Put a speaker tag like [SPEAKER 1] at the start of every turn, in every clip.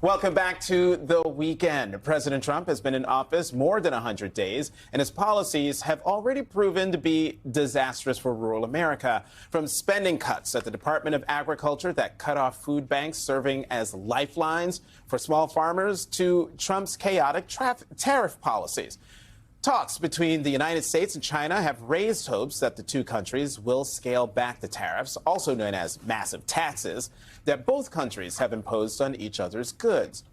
[SPEAKER 1] Welcome back to the weekend. President Trump has been in office more than 100 days, and his policies have already proven to be disastrous for rural America. From spending cuts at the Department of Agriculture that cut off food banks serving as lifelines for small farmers to Trump's chaotic tariff policies. Talks between the United States and China have raised hopes that the two countries will scale back the tariffs, also known as massive taxes, that both countries have imposed on each other's goods.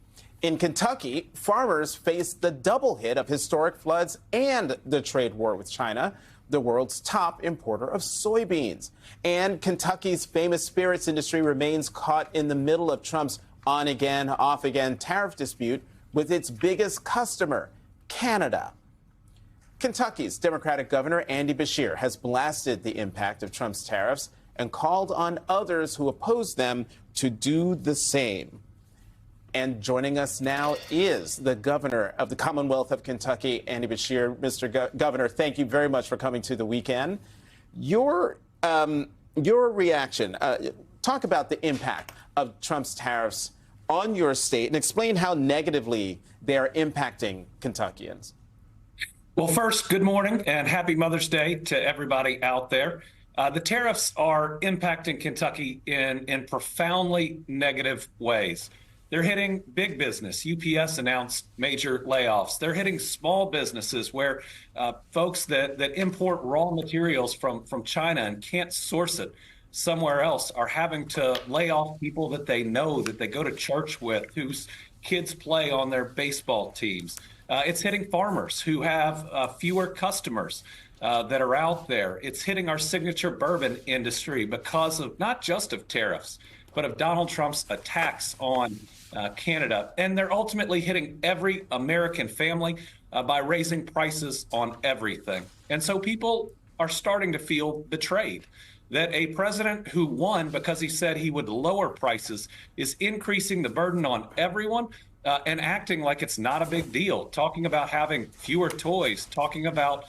[SPEAKER 1] In Kentucky, farmers face the double hit of historic floods and the trade war with China, the world's top importer of soybeans. And Kentucky's famous spirits industry remains caught in the middle of Trump's on-again, off-again tariff dispute with its biggest customer, Canada. Kentucky's Democratic Governor Andy Beshear has blasted the impact of Trump's tariffs and called on others who oppose them to do the same. And joining us now is the governor of the Commonwealth of Kentucky, Andy Beshear. Mr. Governor, thank you very much for coming to the weekend. Your reaction, talk about the impact of Trump's tariffs on your state and explain how negatively they are impacting Kentuckians.
[SPEAKER 2] Well, first, good morning and happy Mother's Day to everybody out there. The tariffs are impacting Kentucky in profoundly negative ways. They're hitting big business. UPS announced major layoffs. They're hitting small businesses where folks that import raw materials from China and can't source it somewhere else are having to lay off people that they know, that they go to church with, whose kids play on their baseball teams. It's hitting farmers who have fewer customers that are out there. It's hitting our signature bourbon industry because of not just of tariffs, but of Donald Trump's attacks on Canada. And they're ultimately hitting every American family by raising prices on everything. And so people are starting to feel betrayed that a president who won because he said he would lower prices is increasing the burden on everyone. And acting like it's not a big deal, talking about having fewer toys, talking about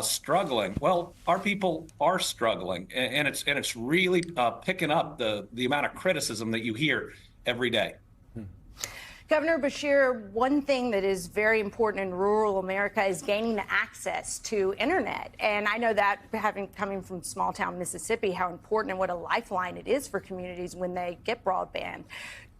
[SPEAKER 2] struggling. Well, our people are struggling, and it's really picking up the amount of criticism that you hear every day.
[SPEAKER 3] Governor Beshear, one thing that is very important in rural America is gaining access to internet. And I know that coming from small town Mississippi, how important and what a lifeline it is for communities when they get broadband.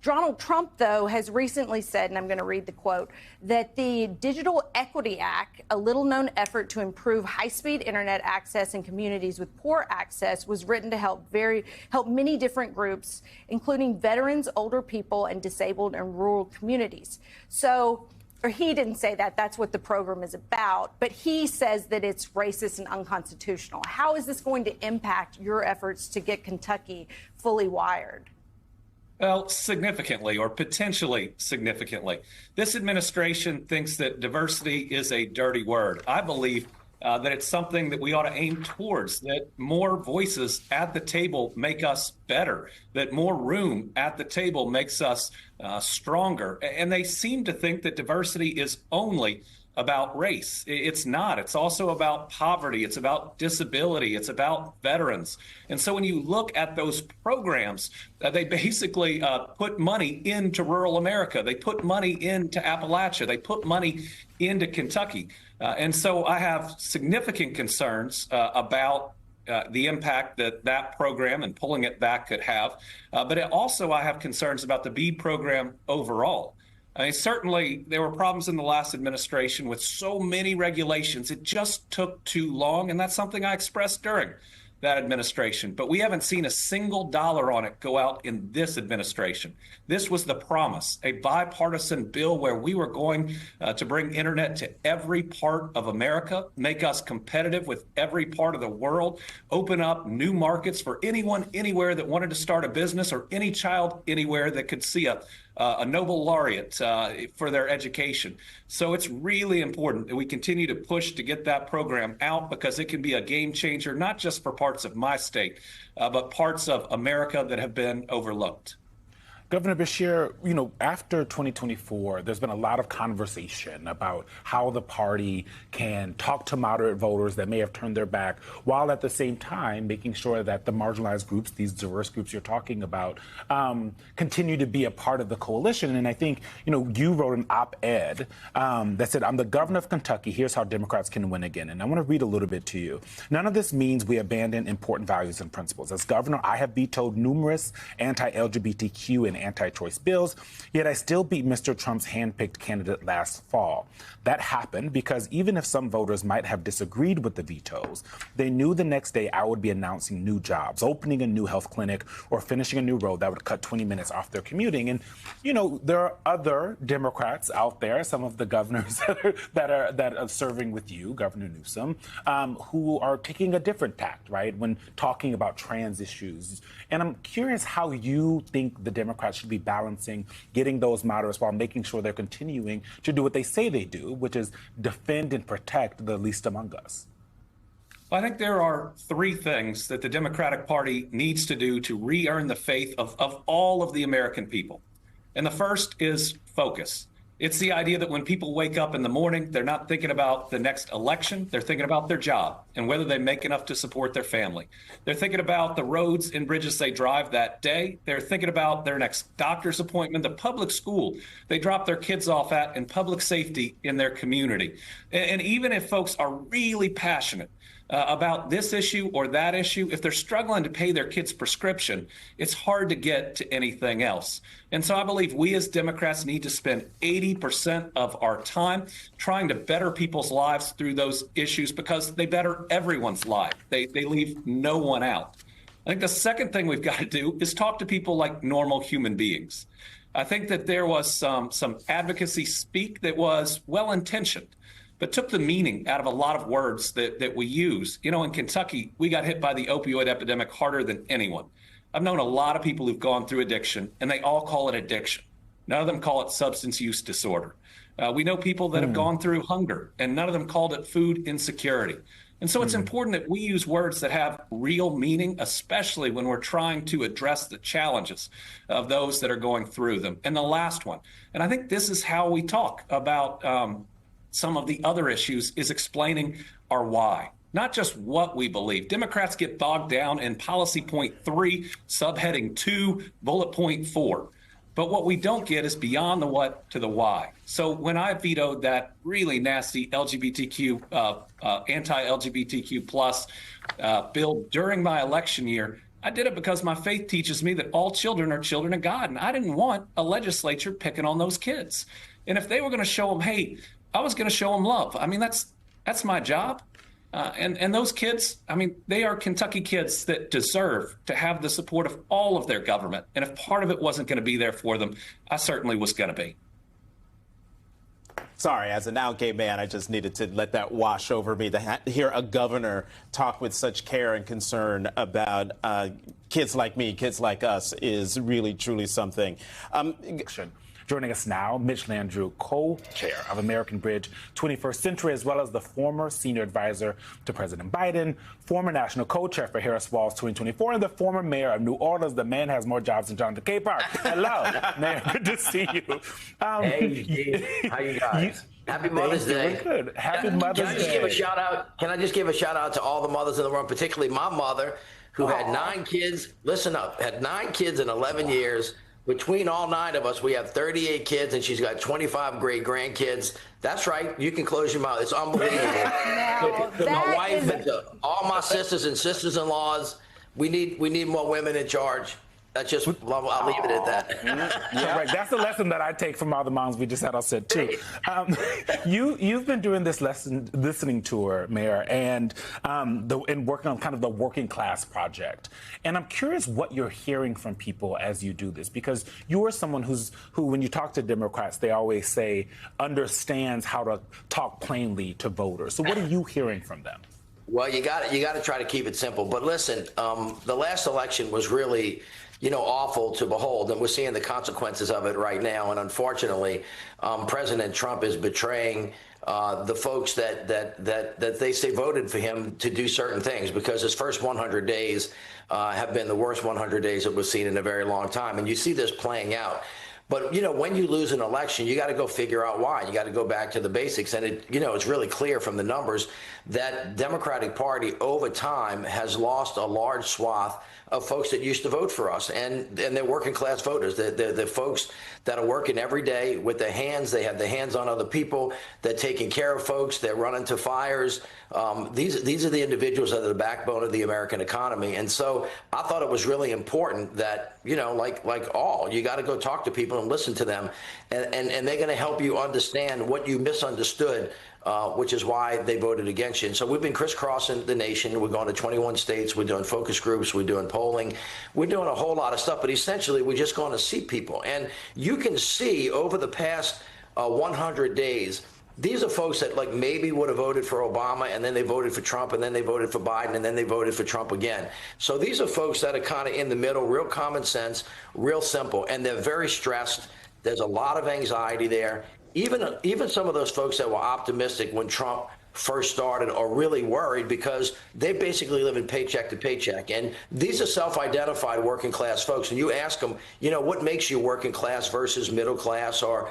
[SPEAKER 3] Donald Trump, though, has recently said, and I'm going to read the quote, that the Digital Equity Act, a little-known effort to improve high-speed internet access in communities with poor access, was written to help many different groups, including veterans, older people, and disabled and rural communities. So, or he didn't say that. That's what the program is about. But he says that it's racist and unconstitutional. How is this going to impact your efforts to get Kentucky fully wired?
[SPEAKER 2] Well, significantly or potentially significantly. This administration thinks that diversity is a dirty word. I believe that it's something that we ought to aim towards, that more voices at the table make us better, that more room at the table makes us stronger. And they seem to think that diversity is only about race. It's not. It's also about poverty. It's about disability. It's about veterans. And so when you look at those programs, they basically put money into rural America. They put money into Appalachia. They put money into Kentucky. And so I have significant concerns about the impact that program and pulling it back could have. But also I have concerns about the BEAD program overall. I mean, certainly there were problems in the last administration with so many regulations. It just took too long, and that's something I expressed during that administration. But we haven't seen a single dollar on it go out in this administration. This was the promise, a bipartisan bill where we were going to bring internet to every part of America, make us competitive with every part of the world, open up new markets for anyone, anywhere that wanted to start a business, or any child anywhere that could see a Nobel laureate for their education. So it's really important that we continue to push to get that program out, because it can be a game changer, not just for parts of my state, but parts of America that have been overlooked.
[SPEAKER 4] Governor Beshear, after 2024, there's been a lot of conversation about how the party can talk to moderate voters that may have turned their back, while at the same time making sure that the marginalized groups, these diverse groups you're talking about, continue to be a part of the coalition. And I think, you wrote an op-ed that said, "I'm the governor of Kentucky. Here's how Democrats can win again." And I want to read a little bit to you. "None of this means we abandon important values and principles. As governor, I have vetoed numerous anti-LGBTQ and anti-choice bills, yet I still beat Mr. Trump's hand-picked candidate last fall. That happened because even if some voters might have disagreed with the vetoes, they knew the next day I would be announcing new jobs, opening a new health clinic, or finishing a new road that would cut 20 minutes off their commuting." And, there are other Democrats out there, some of the governors that are serving with you, Governor Newsom, who are taking a different tact, right, when talking about trans issues. And I'm curious how you think the Democrats should be balancing getting those moderates while making sure they're continuing to do what they say they do, which is defend and protect the least among us.
[SPEAKER 2] I think there are three things that the Democratic Party needs to do to re-earn the faith of all of the American people. And the first is focus. It's the idea that when people wake up in the morning, they're not thinking about the next election. They're thinking about their job and whether they make enough to support their family. They're thinking about the roads and bridges they drive that day. They're thinking about their next doctor's appointment, the public school they drop their kids off at, and public safety in their community. And even if folks are really passionate about this issue or that issue, if they're struggling to pay their kid's prescription, it's hard to get to anything else. And so I believe we as Democrats need to spend 80% of our time trying to better people's lives through those issues, because they better everyone's life. They leave no one out. I think the second thing we've got to do is talk to people like normal human beings. I think that there was some advocacy speak that was well-intentioned, but took the meaning out of a lot of words that we use. In Kentucky, we got hit by the opioid epidemic harder than anyone. I've known a lot of people who've gone through addiction, and they all call it addiction. None of them call it substance use disorder. We know people that have gone through hunger, and none of them called it food insecurity. And so it's important that we use words that have real meaning, especially when we're trying to address the challenges of those that are going through them. And the last one, and I think this is how we talk about some of the other issues, is explaining our why, not just what we believe. Democrats get bogged down in policy point 3, subheading 2, bullet point 4. But what we don't get is beyond the what to the why. So when I vetoed that really nasty anti-LGBTQ plus bill during my election year, I did it because my faith teaches me that all children are children of God. And I didn't want a legislature picking on those kids. And if they were going to show them hate, I was going to show them love. I mean, that's my job. And those kids, I mean, they are Kentucky kids that deserve to have the support of all of their government. And if part of it wasn't going to be there for them, I certainly was going to be.
[SPEAKER 1] Sorry, as a now gay man, I just needed to let that wash over me. To hear a governor talk with such care and concern about kids like me, kids like us, is really, truly something.
[SPEAKER 4] Joining us now, Mitch Landrieu, co-chair of American Bridge 21st Century, as well as the former senior advisor to President Biden, former national co-chair for Harris Falls 2024, and the former mayor of New Orleans. The man has more jobs than John K. Park. Hello, Mayor. Good to see you.
[SPEAKER 5] Hey, how you guys? Happy Mother's Day.
[SPEAKER 4] Good. Happy Mother's Day.
[SPEAKER 5] Can I just give a shout out? Can I just give a shout out to all the mothers in the world, particularly my mother, who had 9 kids. Listen up, had 9 kids in 11 years. Between all 9 of us, we have 38 kids, and she's got 25 great grandkids. That's right. You can close your mouth. It's unbelievable. To my wife and to all my sisters and sisters-in-laws, we need more women in charge. That's just, I'll leave it at that.
[SPEAKER 4] Yeah, right. That's the lesson that I take from all the moms we just had on set too. You've been doing this listening tour, Mayor, and working on kind of the working class project. And I'm curious what you're hearing from people as you do this, because you are someone who, when you talk to Democrats, they always say understands how to talk plainly to voters. So what are you hearing from them?
[SPEAKER 5] Well, you got to try to keep it simple. But listen, the last election was really, awful to behold, and we're seeing the consequences of it right now. And unfortunately, President Trump is betraying the folks that they say voted for him to do certain things, because his first 100 days have been the worst 100 days that was seen in a very long time. And you see this playing out. But, when you lose an election, you got to go figure out why. You got to go back to the basics. And, it's really clear from the numbers that Democratic Party over time has lost a large swath of folks that used to vote for us. And they're working class voters. They're folks that are working every day with their hands. They have their hands on other people. They're taking care of folks. They're running to fires. These are the individuals that are the backbone of the American economy. And so I thought it was really important that, like all, you got to go talk to people and listen to them. And they're going to help you understand what you misunderstood, which is why they voted against you. And so we've been crisscrossing the nation. We're going to 21 states. We're doing focus groups. We're doing polling. We're doing a whole lot of stuff. But essentially, we're just going to see people. And you can see over the past 100 days, these are folks that maybe would have voted for Obama, and then they voted for Trump, and then they voted for Biden, and then they voted for Trump again. So these are folks that are kind of in the middle, real common sense, real simple, and they're very stressed. There's a lot of anxiety there. Even some of those folks that were optimistic when Trump first started are really worried because they basically live in paycheck to paycheck. And these are self-identified working class folks. And you ask them, what makes you working class versus middle class or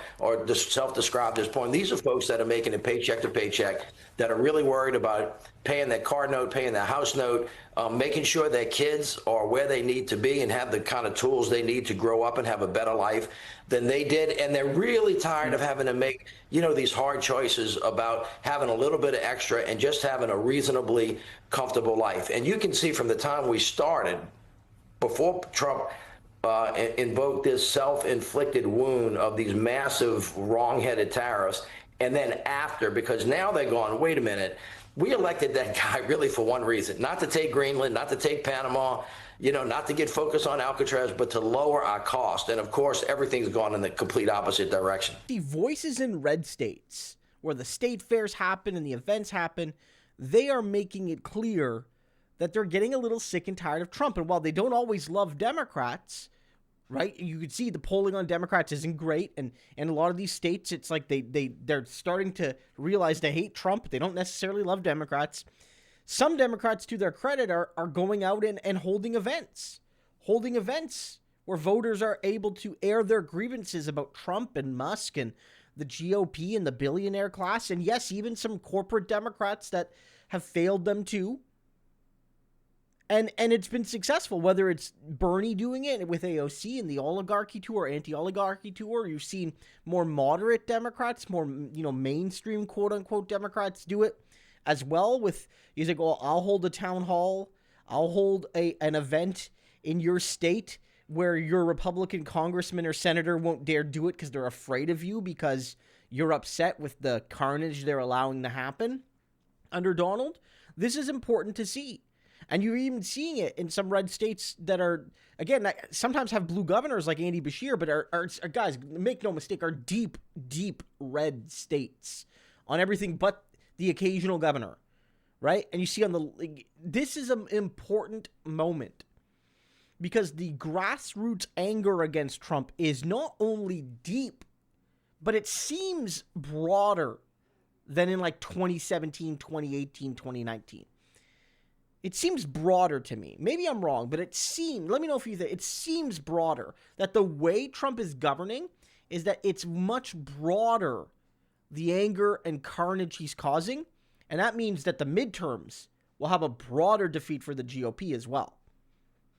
[SPEAKER 5] self-described as poor? And these are folks that are making it paycheck to paycheck, that are really worried about paying their car note, paying their house note, making sure their kids are where they need to be and have the kind of tools they need to grow up and have a better life than they did. And they're really tired of having to make, these hard choices about having a little bit of extra and just having a reasonably comfortable life. And you can see from the time we started, before Trump invoked this self-inflicted wound of these massive wrong-headed tariffs, and then after, because now they're going, wait a minute, we elected that guy really for one reason, not to take Greenland, not to take Panama, not to get focused on Alcatraz, but to lower our cost. And of course, everything's gone in the complete opposite direction.
[SPEAKER 6] The voices in red states, where the state fairs happen and the events happen, they are making it clear that they're getting a little sick and tired of Trump. And while they don't always love Democrats, right? You can see the polling on Democrats isn't great. And a lot of these states, it's like they're starting to realize they hate Trump. They don't necessarily love Democrats. Some Democrats, to their credit, are going out and holding events where voters are able to air their grievances about Trump and Musk and the GOP and the billionaire class. And yes, even some corporate Democrats that have failed them too. And it's been successful, whether it's Bernie doing it with AOC and the oligarchy tour, anti-oligarchy tour. You've seen more moderate Democrats, more, mainstream quote-unquote Democrats do it as well. With, he's like, well, I'll hold a town hall. I'll hold an event in your state where your Republican congressman or senator won't dare do it because they're afraid of you because you're upset with the carnage they're allowing to happen under Donald. This is important to see. And you're even seeing it in some red states that are, again, sometimes have blue governors like Andy Beshear, but are guys, make no mistake, are deep, deep red states on everything but the occasional governor, right? And you see this is an important moment because the grassroots anger against Trump is not only deep, but it seems broader than in 2017, 2018, 2019. It seems broader to me. Maybe I'm wrong, but let me know if you think, it seems broader that the way Trump is governing is that it's much broader, the anger and carnage he's causing. And that means that the midterms will have a broader defeat for the GOP as well.